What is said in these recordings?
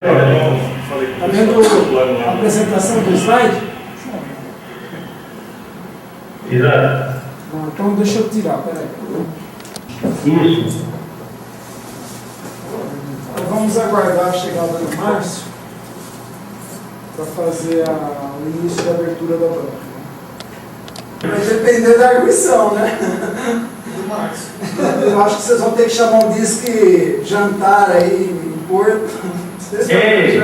Está vendo a apresentação do slide? Exato. Não, então deixa eu tirar, peraí. Isso. Então vamos aguardar a chegada de março para fazer o início da abertura da banca. Vai depender da arguição, né? Do Marcos. Eu acho que vocês vão ter que chamar um disque jantar aí em Porto. Ei,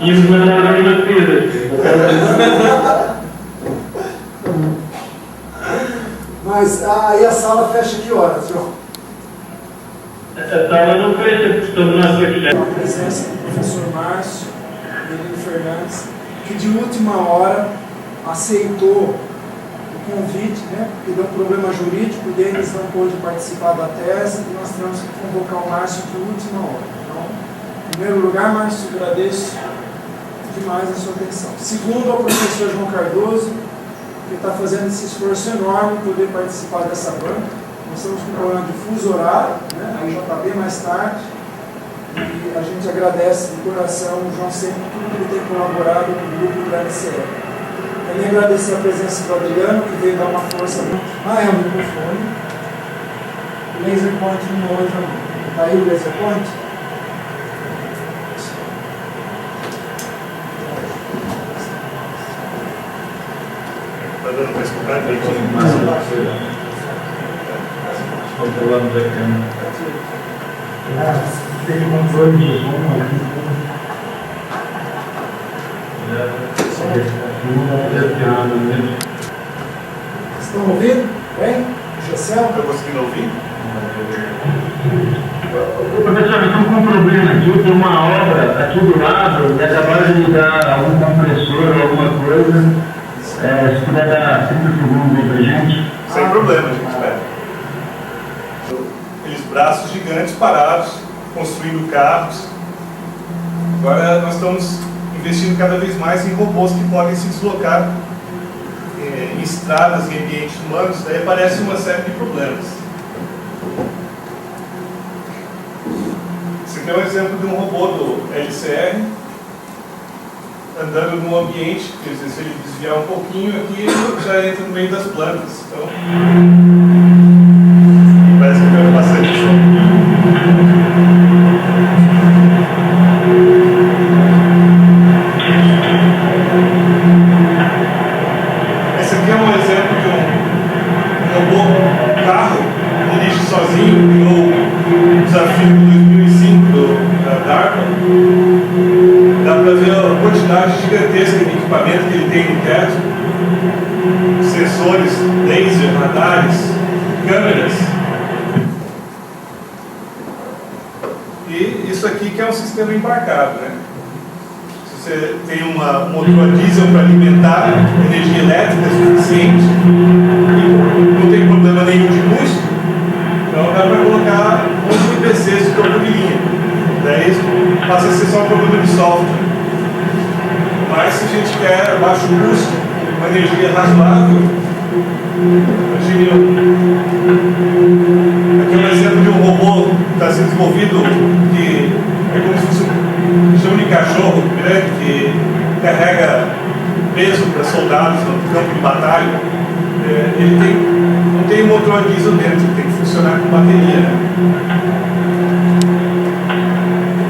isso não é uma filha. Mas aí a sala fecha que horas, João? Essa sala não fecha, estamos na frente. A presença do professor Márcio Menino Fernandes, que de última hora aceitou o convite, né? Porque deu um problema jurídico, deles não pôde participar da tese e nós tivemos que convocar o Márcio de última hora. Então, em primeiro lugar, Márcio, agradeço demais a sua atenção. Segundo, ao professor João Cardoso, que está fazendo esse esforço enorme para poder participar dessa banca. Nós estamos com um problema de fuso horário, né? Aí já está bem mais tarde. E a gente agradece de coração o João sempre tudo que ele tem colaborado com o grupo da NCE. Também agradecer a presença do Adriano, que veio dar uma força muito. Ah, é o microfone. O laser point no outra mão. Está aí o laser point? Está dando para escutar direitinho? Controlamos a câmera. Tem controle de som aqui. Estão ouvindo? Bem? Gessel? Está conseguindo ouvir? Professor, estamos com um problema aqui, tem uma obra aqui do lado e acabaram de dar algum compressor ou alguma coisa. Se puder dar 30 segundos aí pra gente. Sem problema, gente, espera. Aqueles braços gigantes parados, construindo carros. Agora nós estamos investindo cada vez mais em robôs que podem se deslocar em estradas, em ambientes humanos. Daí aparece uma série de problemas. Esse aqui é um exemplo de um robô do LCR andando num ambiente, quer dizer, se ele desviar um pouquinho aqui, ele já entra no meio das plantas. Então, parece que vai bastante som. Esse aqui é um exemplo de um robô carro que dirige sozinho, no desafio de 2005 da DARPA. Dá para ver a quantidade gigantesca de equipamento que ele tem no teto, sensores, laser, radares, câmeras. E isso aqui que é um sistema embarcado, né? Se você tem um motor diesel para alimentar energia elétrica suficiente e não tem problema nenhum de custo, então dá para colocar 11 PCs de topo de linha. Daí passa a ser só um problema de software. Mas se a gente quer baixo custo, uma energia razoável, imagine aqui é um exemplo de um robô que está sendo desenvolvido que é como se fosse um chão de cachorro grande que carrega peso para soldados no campo de batalha. Ele não tem motor diesel dentro, tem que funcionar com bateria, né?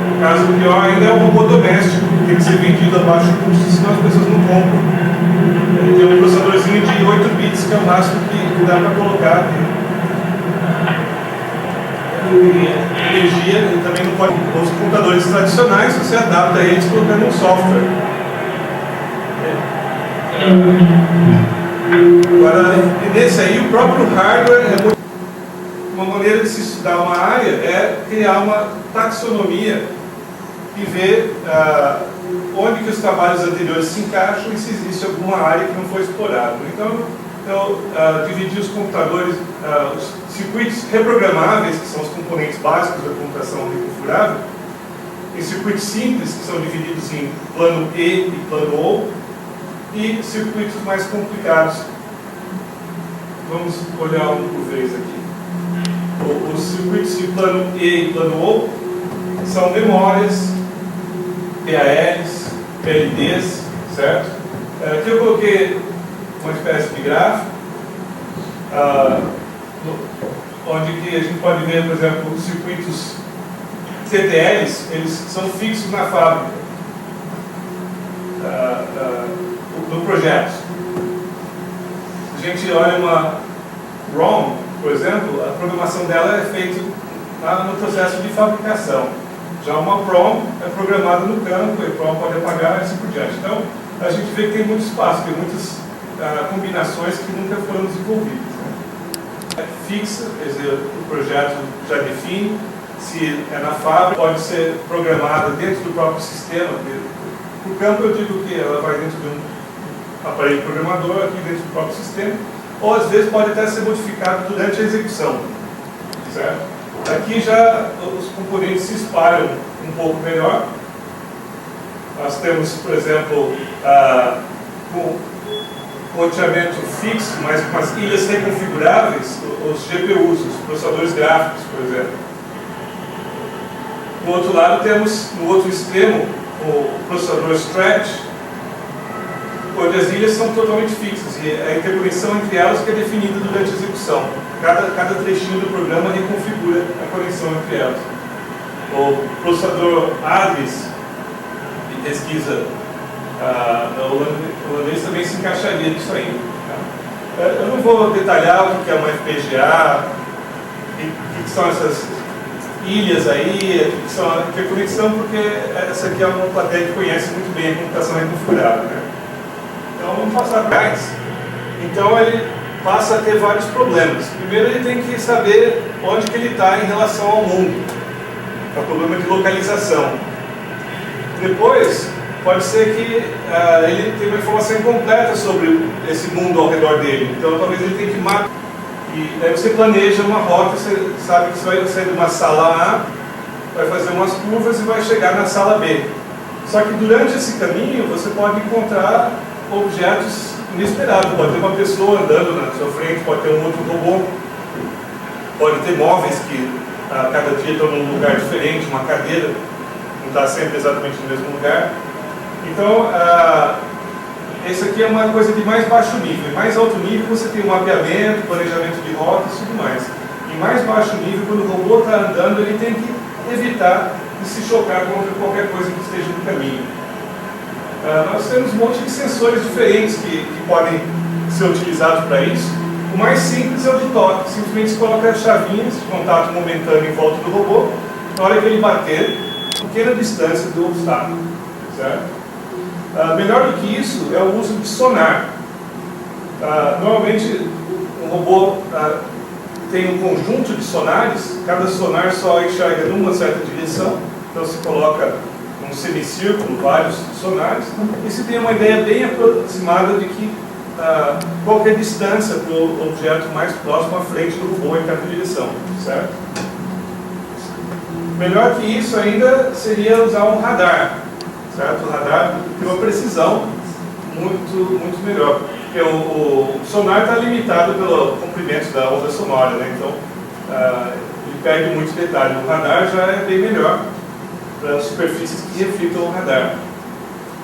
O caso pior ainda é o robô doméstico, que tem que ser vendido a baixo custo, senão as pessoas não compram. Ele tem um processadorzinho de 8 bits, que é o máximo que dá para colocar. E energia, ele também não pode. Os computadores tradicionais, você adapta eles colocando um software. Agora, nesse aí, o próprio hardware é muito. Uma maneira de se estudar uma área é criar uma taxonomia e ver onde que os trabalhos anteriores se encaixam e se existe alguma área que não foi explorada. Então, eu dividi os computadores, os circuitos reprogramáveis, que são os componentes básicos da computação reconfigurável, em circuitos simples, que são divididos em plano E e plano O, e circuitos mais complicados. Vamos olhar um por vez aqui. Os circuitos de plano E e plano O são memórias PALs, PLDs, certo? Aqui eu coloquei uma espécie de gráfico, onde que a gente pode ver, por exemplo, os circuitos TTLs, eles são fixos na fábrica do projeto. A gente olha uma ROM, por exemplo, a programação dela é feita no processo de fabricação. Já uma PROM é programada no campo, e PROM pode apagar e assim por diante. Então, a gente vê que tem muito espaço, tem muitas combinações que nunca foram desenvolvidas. Né? Fixa, quer dizer, o projeto já define, se é na fábrica, pode ser programada dentro do próprio sistema. No campo eu digo que ela vai dentro de um aparelho programador, aqui dentro do próprio sistema, ou às vezes pode até ser modificado durante a execução. Certo? Aqui já os componentes se espalham um pouco melhor. Nós temos, por exemplo, com roteamento fixo, mas com as ilhas reconfiguráveis, os GPUs, os processadores gráficos, por exemplo. Do outro lado temos, no outro extremo, o processador Stretch, onde as ilhas são totalmente fixas e a interconexão entre elas que é definida durante a execução. Cada trechinho do programa reconfigura a conexão entre elas. O processador ADRIS, de pesquisa holandês, também se encaixaria nisso aí. Tá? Eu não vou detalhar o que é uma FPGA, o que são essas ilhas aí, que é conexão, porque essa aqui é uma plateia que conhece muito bem a computação reconfigurável. Né? Então vamos passar atrás. Então ele passa a ter vários problemas. Primeiro ele tem que saber onde que ele está em relação ao mundo. É o problema de localização. Depois, pode ser que ele tenha uma informação incompleta sobre esse mundo ao redor dele. Então talvez ele tenha que mapear. E aí você planeja uma rota, você sabe que você vai sair de uma sala A, vai fazer umas curvas e vai chegar na sala B. Só que durante esse caminho você pode encontrar objetos inesperados. Pode ter uma pessoa andando na sua frente, pode ter um outro robô, pode ter móveis que cada dia estão num lugar diferente, uma cadeira não está sempre exatamente no mesmo lugar. Então, esse aqui é uma coisa de mais baixo nível. Em mais alto nível você tem o mapeamento, planejamento de rotas e tudo mais. Em mais baixo nível, quando o robô está andando, ele tem que evitar de se chocar contra qualquer coisa que esteja no caminho. Nós temos um monte de sensores diferentes que podem ser utilizados para isso. O mais simples é o de toque. Simplesmente se coloca as chavinhas de contato momentâneo em volta do robô. Na hora que ele bater, pequena distância do obstáculo. Certo? Melhor do que isso é o uso de sonar. Normalmente um robô tem um conjunto de sonares, cada sonar só enxerga numa certa direção, então se coloca um semicírculo, vários sonares, e se tem uma ideia bem aproximada de que qual que é a distância para o objeto mais próximo à frente do robô em cada direção, certo? Melhor que isso ainda seria usar um radar. Certo? O radar tem uma precisão muito melhor, porque o sonar está limitado pelo comprimento da onda sonora, né? Então ele perde muito detalhe. O radar já é bem melhor para superfícies que reflitam o radar.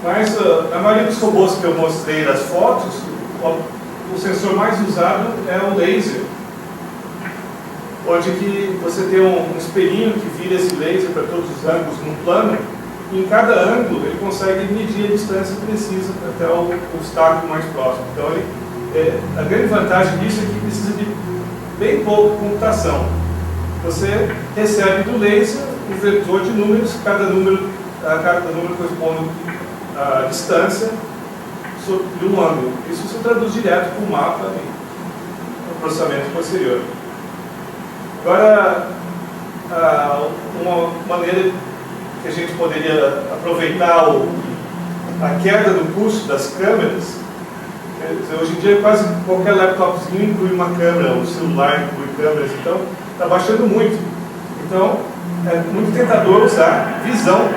Mas a maioria dos robôs que eu mostrei nas fotos, o sensor mais usado é o laser, onde que você tem um espelhinho que vira esse laser para todos os ângulos num plano. Em cada ângulo, ele consegue medir a distância precisa até o obstáculo mais próximo. Então, a grande vantagem disso é que precisa de bem pouca computação. Você recebe do laser um vetor de números, cada número corresponde à distância de um ângulo. Isso se traduz direto para o mapa no processamento posterior. Agora, uma maneira que a gente poderia aproveitar a queda do custo das câmeras. Quer dizer, hoje em dia quase qualquer laptopzinho inclui uma câmera, um celular inclui câmeras, então está baixando muito. Então é muito tentador usar visão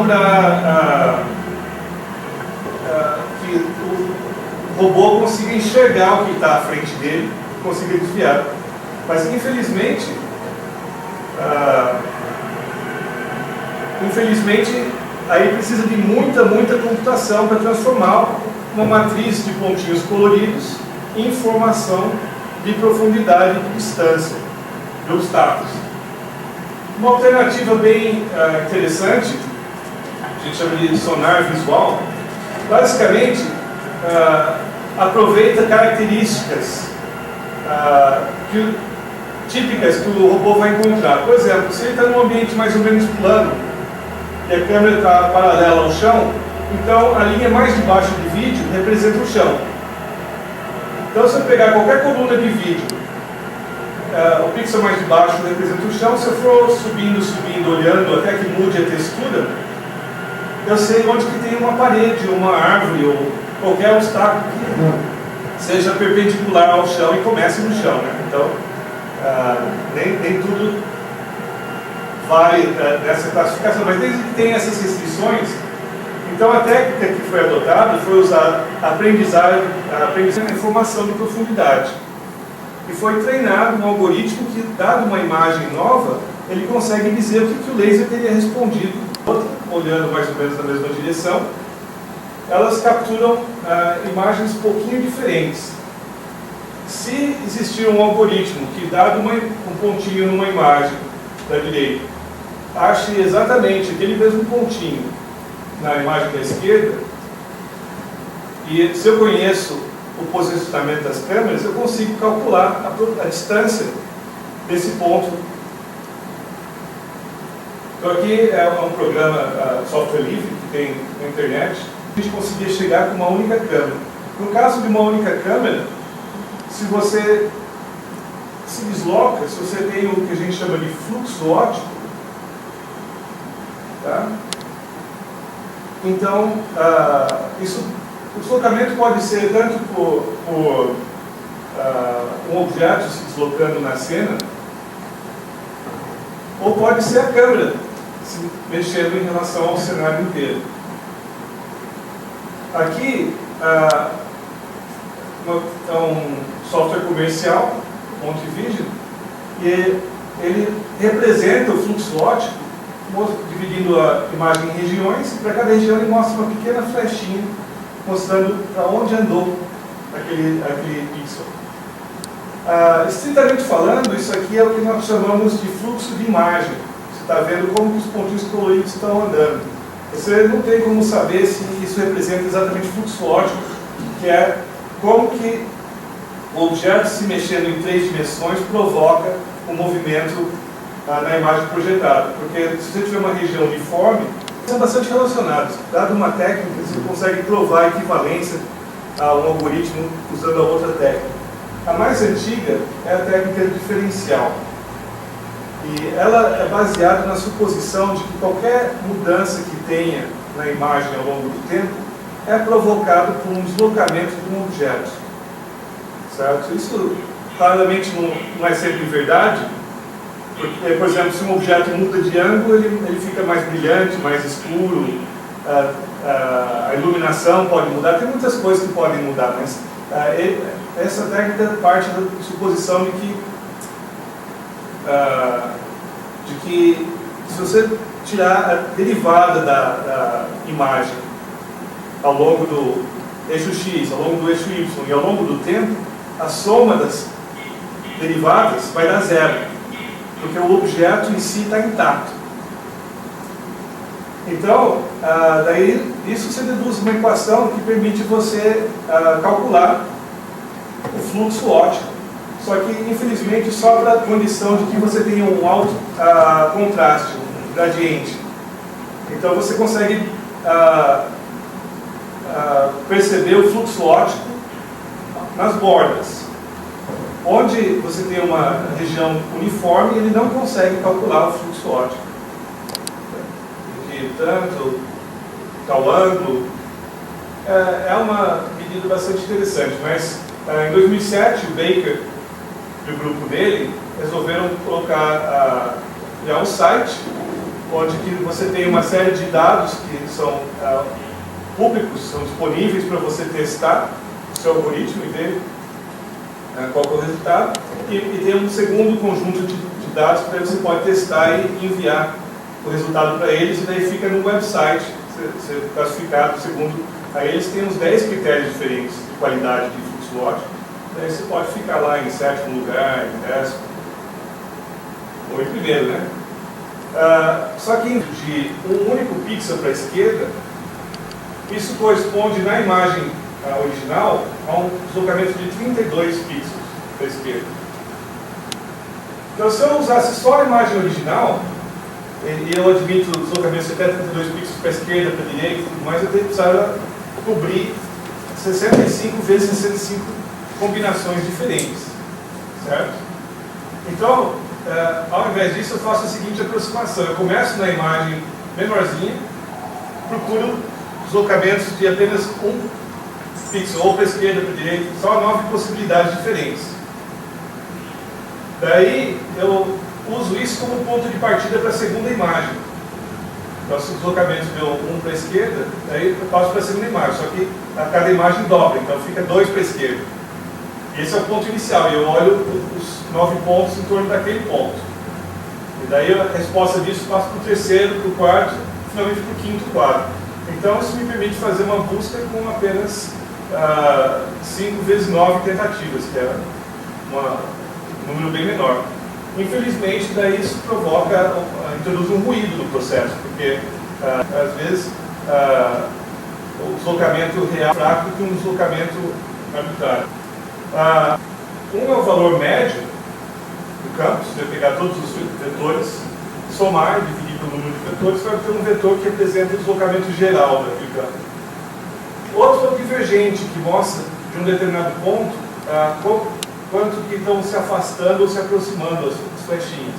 para que o robô consiga enxergar o que está à frente dele, consiga desviar. Mas infelizmente infelizmente, aí precisa de muita computação para transformar uma matriz de pontinhos coloridos em informação de profundidade e de distância, de obstáculos. Uma alternativa bem interessante, a gente chama de sonar visual, basicamente aproveita características típicas que o robô vai encontrar. Por exemplo, se ele está num ambiente mais ou menos plano e a câmera está paralela ao chão, então a linha mais de baixo de vídeo representa o chão. Então, se eu pegar qualquer coluna de vídeo, o pixel mais de baixo representa o chão. Se eu for subindo, olhando até que mude a textura, eu sei onde que tem uma parede, uma árvore ou qualquer obstáculo que seja perpendicular ao chão e comece no chão, né? Então, nem tudo vale nessa classificação, mas desde que tem essas restrições, então a técnica que foi adotada foi usar a aprendizagem de informação de profundidade. E foi treinado um algoritmo que, dado uma imagem nova, ele consegue dizer o que o laser teria respondido. Olhando mais ou menos na mesma direção, elas capturam imagens um pouquinho diferentes. Se existir um algoritmo que, dado um pontinho numa imagem da direita, ache exatamente aquele mesmo pontinho na imagem da esquerda, e se eu conheço o posicionamento das câmeras, eu consigo calcular a distância desse ponto. Então aqui é um programa software livre que tem na internet. A gente conseguia chegar com uma única câmera. No caso de uma única câmera, se você se desloca, se você tem o que a gente chama de fluxo óptico, tá? Então, o deslocamento pode ser tanto por um objeto se deslocando na cena, ou pode ser a câmera se mexendo em relação ao cenário inteiro. Aqui é um software comercial, Montevision, e ele representa o fluxo óptico, dividindo a imagem em regiões, e para cada região ele mostra uma pequena flechinha mostrando para onde andou aquele pixel. Estritamente falando, isso aqui é o que nós chamamos de fluxo de imagem. Você está vendo como que os pontinhos coloridos estão andando. Você não tem como saber se isso representa exatamente fluxo óptico, que é como que o objeto se mexendo em 3 dimensões provoca um movimento na imagem projetada. Porque se você tiver uma região uniforme, são bastante relacionados. Dado uma técnica, você consegue provar a equivalência a um algoritmo usando a outra técnica. A mais antiga é a técnica diferencial. E ela é baseada na suposição de que qualquer mudança que tenha na imagem ao longo do tempo é provocado por um deslocamento de um objeto. Certo? Isso claramente não é sempre verdade, porque, por exemplo, se um objeto muda de ângulo, ele fica mais brilhante, mais escuro, a iluminação pode mudar, tem muitas coisas que podem mudar, mas essa técnica parte da suposição de que se você tirar a derivada da imagem ao longo do eixo X, ao longo do eixo Y e ao longo do tempo, a soma das derivadas vai dar zero, porque o objeto em si está intacto. Então, daí isso você deduz uma equação que permite você calcular o fluxo óptico. Só que, infelizmente, sobra a condição de que você tenha um alto contraste, um gradiente. Então, você consegue perceber o fluxo óptico nas bordas. Onde você tem uma região uniforme, ele não consegue calcular o fluxo óptico. De tanto, tal ângulo. É uma medida bastante interessante, mas em 2007, o Baker e o grupo dele resolveram criar um site onde que você tem uma série de dados que são públicos, são disponíveis para você testar o seu algoritmo e ver qual é o resultado, e tem um segundo conjunto de dados que você pode testar e enviar o resultado para eles e daí fica no website, ser classificado segundo. Aí eles têm uns 10 critérios diferentes de qualidade de fluxo ótico. Daí você pode ficar lá em 7º lugar, em 10º, ou em primeiro, né? Só que de um único pixel para a esquerda, isso corresponde na imagem original a um deslocamento de 32 pixels para a esquerda. Então, se eu usasse só a imagem original, e eu admito deslocamentos de até 32 pixels para a esquerda, para a direita e tudo mais, eu precisava cobrir 65 vezes 65 combinações diferentes, certo? Então, ao invés disso, eu faço a seguinte aproximação. Eu começo na imagem menorzinha, procuro deslocamentos de apenas um pixel, ou para a esquerda, para a direita, só 9 possibilidades diferentes. Daí, eu uso isso como ponto de partida para a segunda imagem. Então, se o deslocamento deu um para a esquerda, daí eu passo para a segunda imagem, só que a cada imagem dobra, então fica 2 para a esquerda. Esse é o ponto inicial, e eu olho os 9 pontos em torno daquele ponto. E daí a resposta disso passa para o terceiro, para o quarto, finalmente para o quinto quadro. Então isso me permite fazer uma busca com apenas 5 vezes 9 tentativas, que é um número bem menor. Infelizmente, daí isso provoca, introduz um ruído no processo, porque às vezes o deslocamento real é fraco que um deslocamento arbitrário. Um é o valor médio do campo, se eu pegar todos os vetores, somar e dividir pelo número de vetores, vai ter um vetor que representa o deslocamento geral daquele campo. Outro é o divergente, que mostra de um determinado ponto quanto que estão se afastando ou se aproximando as flechinhas.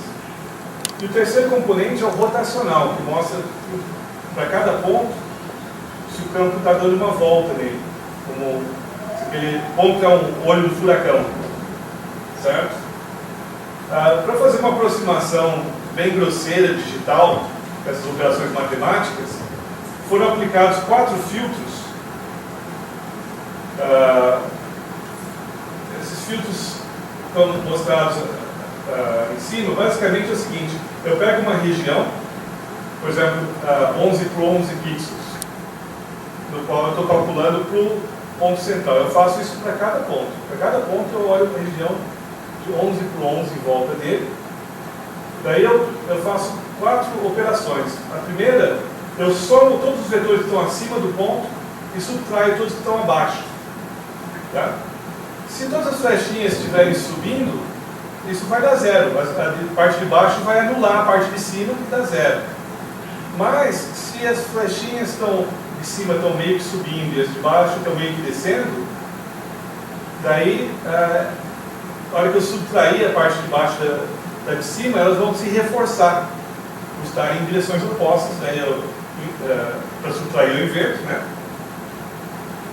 E o terceiro componente é o rotacional, que mostra para cada ponto se o campo está dando uma volta nele, como se aquele ponto é um olho do furacão, certo? Para fazer uma aproximação bem grosseira, digital, dessas operações matemáticas, foram aplicados 4 filtros. Esses filtros estão mostrados em cima. Basicamente é o seguinte: eu pego uma região, por exemplo, 11 por 11 pixels, no qual eu estou calculando para o ponto central. Eu faço isso para cada ponto. Para cada ponto eu olho a região de 11 por 11 em volta dele. Daí eu faço 4 operações. A primeira, eu somo todos os vetores que estão acima do ponto e subtraio todos que estão abaixo. Tá? Se todas as flechinhas estiverem subindo, isso vai dar 0. A parte de baixo vai anular a parte de cima e dá 0. Mas, se as flechinhas de cima estão meio que subindo e as de baixo estão meio que descendo, daí, a hora que eu subtrair a parte de baixo da de cima, elas vão se reforçar, por estarem em direções opostas. Daí para subtrair eu inverto, né?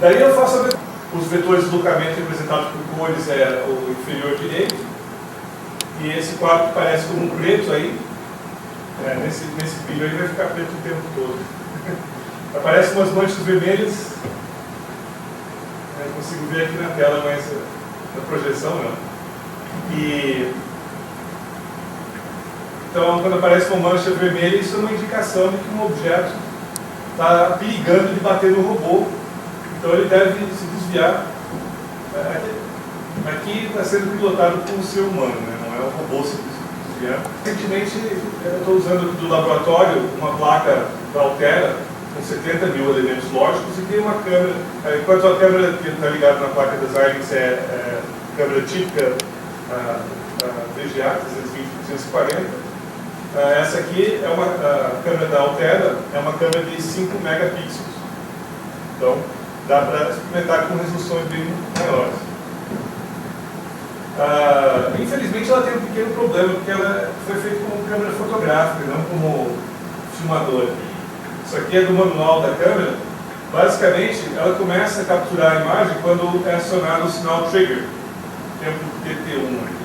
Daí eu faço os vetores de deslocamento representados por cores é o inferior direito, e esse quadro que parece como um preto aí, nesse brilho aí vai ficar preto o tempo todo. Aparecem umas manchas vermelhas, eu consigo ver aqui na tela, mas na projeção não. Então, quando aparece uma mancha vermelha, isso é uma indicação de que um objeto está perigando de bater no robô. Então ele deve se desviar. Aqui está sendo pilotado por um ser humano, né? Não é um robô se desviando. Recentemente, eu estou usando aqui do laboratório uma placa da Altera com 70 mil elementos lógicos e tem uma câmera. Enquanto a câmera que está ligada na placa da Xilinx é câmera típica VGA 320-240, essa aqui é a câmera da Altera, é uma câmera de 5 megapixels. Então, dá para experimentar com resoluções bem maiores. Infelizmente ela tem um pequeno problema, porque ela foi feita como câmera fotográfica, não como filmadora. Isso aqui é do manual da câmera. Basicamente, ela começa a capturar a imagem quando é acionado o sinal trigger, tempo TT1 aqui.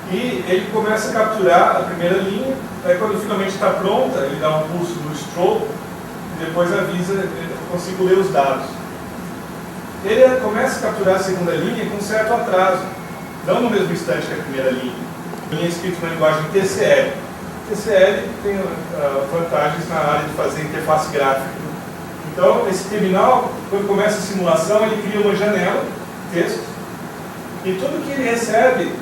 E ele começa a capturar a primeira linha, aí quando finalmente está pronta, ele dá um pulso no strobe, e depois avisa, eu consigo ler os dados. Ele começa a capturar a segunda linha com um certo atraso, não no mesmo instante que a primeira linha. A linha é escrita na linguagem TCL. TCL tem vantagens na área de fazer interface gráfica. Então, esse terminal, quando começa a simulação, ele cria uma janela, texto, e tudo que ele recebe,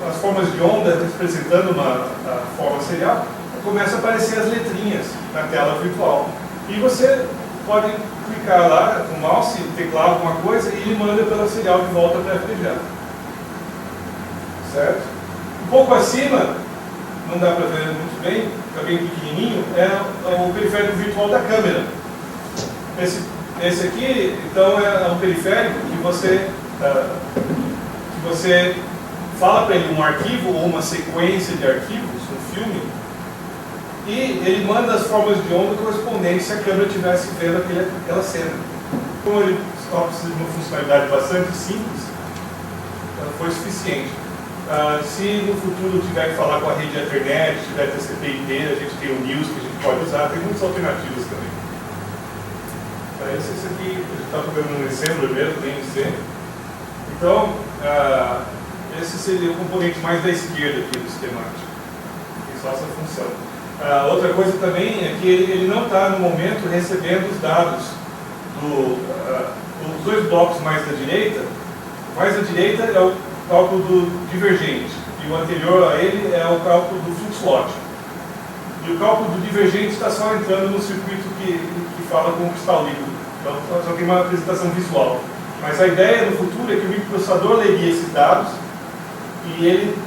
as formas de onda representando uma forma serial, começa a aparecer as letrinhas na tela virtual. E você pode clicar lá com o mouse, teclar alguma coisa, e ele manda pela serial de volta para a FPGA. Certo? Um pouco acima, não dá para ver muito bem, está bem pequenininho, é o periférico virtual da câmera. Esse aqui, então, é um periférico que você fala para ele um arquivo ou uma sequência de arquivos, um filme, e ele manda as formas de onda correspondentes se a câmera estivesse vendo aquela cena. Como ele só precisa de uma funcionalidade bastante simples, foi suficiente. Se no futuro tiver que falar com a rede Ethernet, tiver TCP/IP, a gente tem o NIOS que a gente pode usar, tem muitas alternativas também. Esse aqui, a gente está programando no Assembler mesmo, nem C. Então, esse seria o componente mais da esquerda aqui do esquemático. Tem só essa função. Outra coisa também é que ele não está, no momento, recebendo os dados dos dois blocos mais da direita. O mais da direita é o cálculo do divergente, e o anterior a ele é o cálculo do fluxo óptico. E o cálculo do divergente está só entrando no circuito que fala com o cristal líquido. Então, só tem uma apresentação visual. Mas a ideia no futuro é que o microprocessador leria esses dados e ele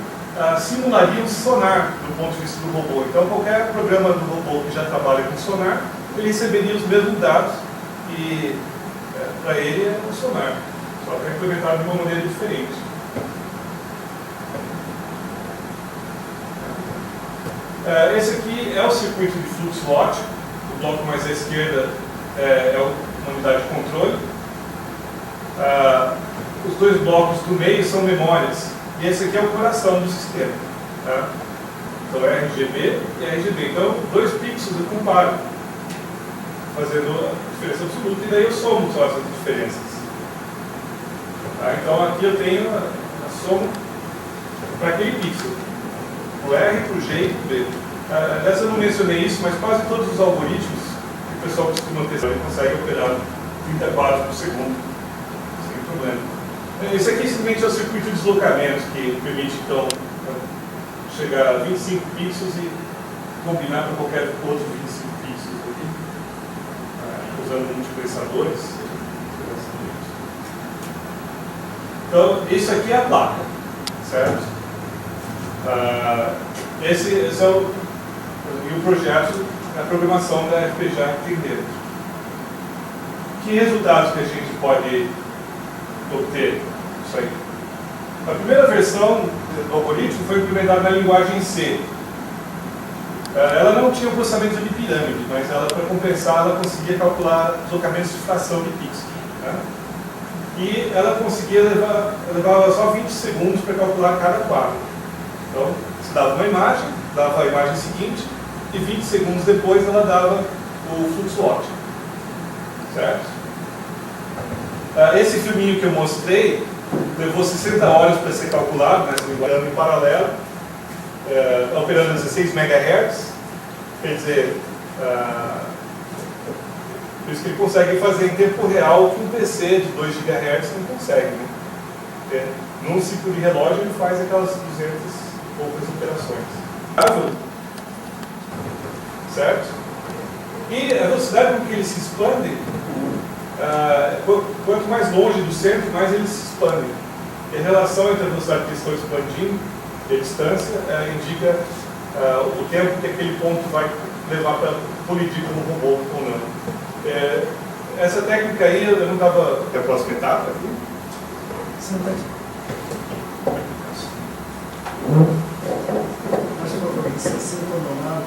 simularia um sonar do ponto de vista do robô. Então, qualquer programa do robô que já trabalha com sonar, ele receberia os mesmos dados e para ele é um sonar, só que é implementado de uma maneira diferente. Esse aqui é o circuito de fluxo óptico. O bloco mais à esquerda é uma unidade de controle. Os dois blocos do meio são memórias. E esse aqui é o coração do sistema. Tá? Então é RGB e RGB. Então, 2 pixels eu comparo, fazendo a diferença absoluta, e daí eu somo só essas diferenças. Tá? Então aqui eu tenho a soma para aquele pixel. Para o R, para o G e para o B. Dessa eu não mencionei isso, mas quase todos os algoritmos que o pessoal costuma testar, ele consegue operar 30 quadros por segundo, sem problema. Esse aqui simplesmente é o circuito de deslocamento, que permite, então, chegar a 25 pixels e combinar com qualquer outro 25 pixels aqui, usando multiplexadores. Então, isso aqui é a placa, certo? Esse é o projeto, a programação da FPGA que tem dentro. Que resultados que a gente pode obter isso aí? A primeira versão do algoritmo foi implementada na linguagem C. Ela não tinha um processamento de pirâmide, mas ela, para compensar, ela conseguia calcular deslocamentos de fração de pixels. Né? E ela conseguia levava só 20 segundos para calcular cada quadro. Então, se dava uma imagem, dava a imagem seguinte, e 20 segundos depois ela dava o fluxo óptico. Certo? Esse filminho que eu mostrei levou 60 horas para ser calculado, né, em paralelo, operando a 16 MHz, quer dizer, por isso que ele consegue fazer em tempo real o que um PC de 2 GHz não consegue. Né? Num ciclo de relógio ele faz aquelas 200 e poucas operações. Certo? E a velocidade com que eles se expandem, quanto mais longe do centro, mais eles se expandem. E a relação entre a velocidade que eles estão expandindo e a distância indica o tempo que aquele ponto vai levar para colidir com o robô ou não. Essa técnica aí, eu não estava... É a próxima etapa aqui? Senta aqui. Mais uma vez, você senta do lado.